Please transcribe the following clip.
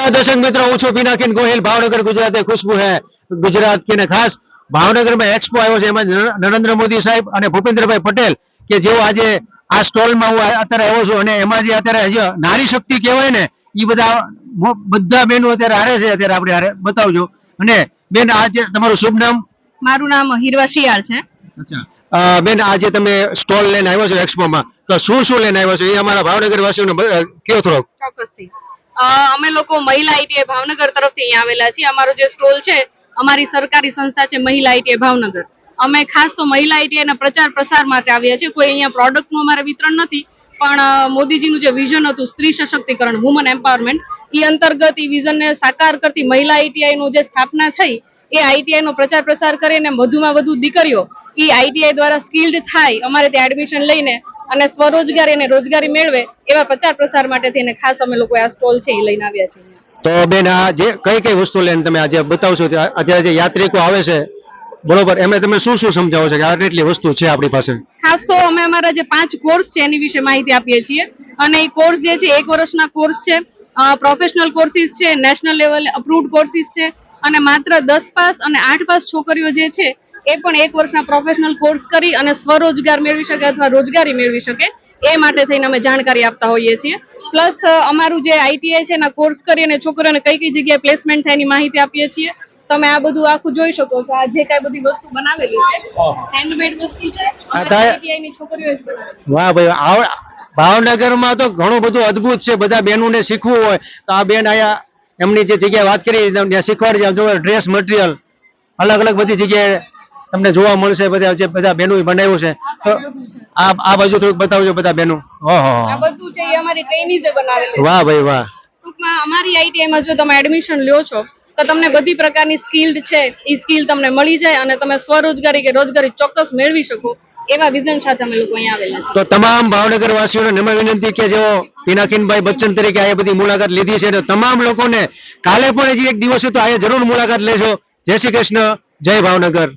नमस्कार दर्शक मित्रों, હું છું પિનાકિન ગોહિલ। ભાવનગર ગુજરાતે ખુશ્બુ હે ગુજરાત की ने खास ભાવનગરમાં એક્સપો આવ્યો છે। એમાં નરેન્દ્ર મોદી સાહેબ અને ભૂપેન્દ્રભાઈ પટેલ કે જેઓ આજે આ સ્ટોલમાં હું અત્યારે આવ્યો છું અને એમાં જે અત્યારે નારી શક્તિ કહેવાય ને એ બધા બહેનો અત્યારે હારે છે। અત્યારે આપણે હારે બતાવજો। અને બેન આજે તમારું શુભ નામ? મારું નામ હિરવા શિયાળ છે। અચ્છા બેન, આજે તમે સ્ટોલ લઈને આવ્યો છો એક્સપોમાં, તો શું લઈને આવ્યો છો એ અમારા ભાવનગર વાસીઓને કયો થોડો? ચોક્કસથી અમે લોકો મહિલા આઈટીઆઈ ભાવનગર તરફથી અહીંયા આવેલા છીએ। અમારો જે સ્ટોલ છે અમારી સરકારી સંસ્થા છે મહિલા આઈટીઆઈ ભાવનગર। અમે ખાસ તો મહિલા આઈટીઆઈ ના પ્રચાર પ્રસાર માટે આવ્યા છીએ। કોઈ અહીંયા પ્રોડક્ટનું અમારે વિતરણ નથી, પણ મોદીજીનું જે વિઝન હતું સ્ત્રી સશક્તિકરણ, વુમન એમ્પાવરમેન્ટ, એ અંતર્ગત એ વિઝનને સાકાર કરતી મહિલા આઈટીઆઈ નું જે સ્થાપના થઈ એ આઈટીઆઈ નો પ્રચાર પ્રસાર કરીને વધુમાં વધુ દીકરીઓ એ આઈટીઆઈ દ્વારા સ્કિલ્ડ થાય, અમારે ત્યાં એડમિશન લઈને અને સ્વરોજગારી અને રોજગારી મેળવે એવા પ્રચાર પ્રસાર માટે થઈને ખાસ અમે લોકો આ સ્ટોલ છે એ લઈને આવ્યા છીએ। તો બેન, આ જે કઈ વસ્તુ લઈને તમે આજે બતાવશો? આજે જે યાત્રિકો આવે છે બરોબર, એમને તમે શું સમજાવો છો કે આટલી વસ્તુ છે આપણી પાસે? ખાસ તો અમે અમારા જે 5 કોર્સ છે એની વિશે માહિતી આપીએ છીએ। અને એ કોર્સ જે છે 1 વર્ષના કોર્સ છે, પ્રોફેશનલ કોર્સિસ છે, નેશનલ લેવલ અપ્રુવ્ડ કોર્સિસ છે, અને માત્ર 10 પાસ અને 8 પાસ છોકરીઓ જે છે એ પણ 1 વર્ષના પ્રોફેશનલ કોર્સ કરી અને સ્વરોજગાર મેળવી શકે અથવા રોજગારી મેળવી શકે એ માટે થઈને અમે જાણકારી આપતા હોઈએ છીએ। પ્લસ અમારું જે આઈટીઆઈ છે એના કોર્સ કરી અને છોકરીઓને કઈ જગ્યાએ પ્લેસમેન્ટ થાય એની માહિતી આપીએ છીએ। તમે આ બધું આખું જોઈ શકો છો। આ જે કઈ બધી વસ્તુ બનાવેલી છે હેન્ડમેડ વસ્તુ છે અને આઈટીઆઈ ની છોકરીઓ જ બનાવેલી છે। વાહ ભાઈ, ભાવનગરમાં તો ઘણું બધું અદ્ભુત છે। બધા બહેનોને શીખવું હોય તો આ બેન આયા એમની જે જગ્યાએ વાત કરી ત્યાં શીખવાડી જાય। ડ્રેસ મટીરિયલ અલગ અલગ બધી જગ્યાએ તમને જોવા મળશે। બધા બહેનો બનાવ્યું છે, તો આ બાજુ થોડુંક બતાવજો બધા બહેનો। ઓહો, આ બધું છે એ અમારી ટ્રેનીઝે બનાવેલું છે। વાહ ભાઈ વાહ। ટૂંકમાં અમારી આઈટીઆઈ માં જો તમે એડમિશન લ્યો છો તો તમને બધી પ્રકારની સ્કિલ્ડ છે એ સ્કિલ તમને મળી જાય અને તમે સ્વરોજગારી કે રોજગારી ચોક્કસ મેળવી શકો એવા વિઝન સાથે અમે લોકો અહીંયા આવેલા છે। તો તમામ ભાવનગર વાસીઓને નમ્ર વિનંતી કે જેઓ પિનાકિનભાઈ બચ્ચન તરીકે આ બધી મુલાકાત લીધી છે, તમામ લોકોને કાલે પણ હજી એક દિવસ છે તો આ જરૂર મુલાકાત લેજો। જય શ્રી કૃષ્ણ, જય ભાવનગર।